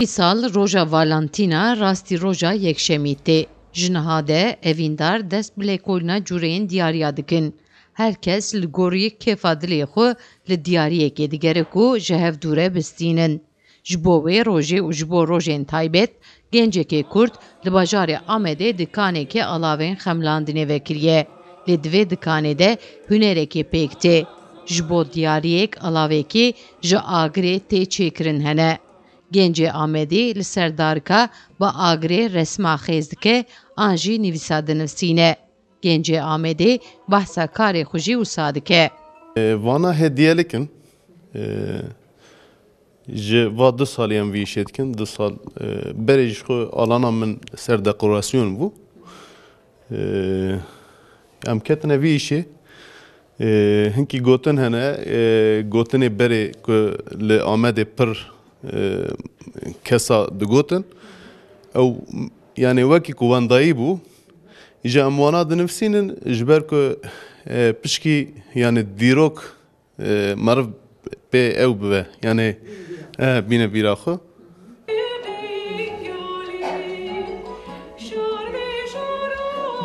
İsal roja Valentina rasti roja yekşemîtê. Ji niha de evîndar dest bi lêkolîna cureyên diyariya dikin. Herkes li gorî kêfa dilê xwe li diyariyekê digere ku ji hev dûre bistînin. Ji bo wê rojê û ji bo rojên taybet, gencekê Kurd li bajarê Amedê dikanekê alavên xemlandinê vekiriye. Lê divê dikanê de hunerekê pêk tê. Ji bo diyariyek alavekî ji agirê tê çêkirin hene. Gencê Amedî li ser darika bi agirê resma xêz dike an jî nivîsa dinivîsîne. Gencê Amedî behsa karê xwe jî wisa dike. Vana hediyelikin. Ji va 2 saliyên vî işê dikin. 2 sal berê ji xwe alana min ser dekorasyon bû. Em ketine vî işê. Hinkî gotin hene, gotinê berê ku li Amedê pir kesa digotin. Ew yani wekî ku wendayî bû, ji em wana dinivîsînin ji ber ku pişkî yani dîrok meriv pê ew bibe. Yani bîne bîra xwe.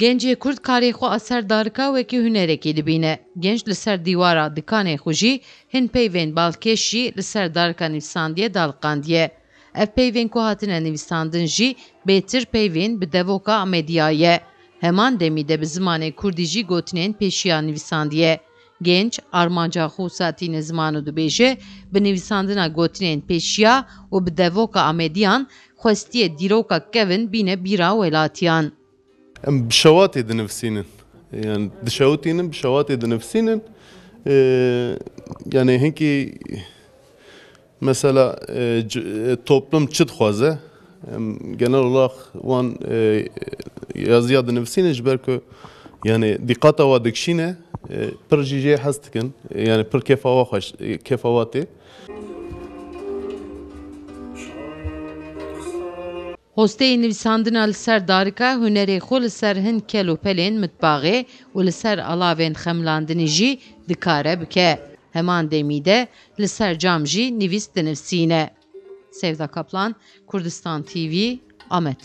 Gencê Kurd karê xwe a ser darika wekî hunerekê dibîne. Genç li ser dîwara dikanê xwe jî hin peyvên balkêş jî li ser darika nivîsandiye daliqandiye. Ev peyvên ku hatine nivîsandin jî bêtir peyvên bi devoka Amediya ye. Heman demî de bi zimanê Kurdî jî gotinên pêşiya nivîsandiye. Genç armanca xwe satîne zimanû dibêje bi nivîsandina gotinên pêşiya û bi devoka Amediyan xwestiye dîroka kevin bîne bîra welatiyan. Em bi şewatê dinivîsînin. Yani dişewitînin bi şewatê dinivîsînin. Yani hinkî mesela toplum çi dixwaze. Genel olarak wan yazıya dinivîsînin ji ber ku yani dîqata wa dikişîne pir jî jê hez dikin. Yani pir kêfa wa tê. Hosteyên nivîsandina li ser darika hunerê xwe li ser hin kel û pelên mitbaxê û li ser alavên xemlandinê jî dikare bike. Heman demî de li ser cam jî nivîs dinivîsîne. Sevda Kaplan, Kurdistan TV, Amed.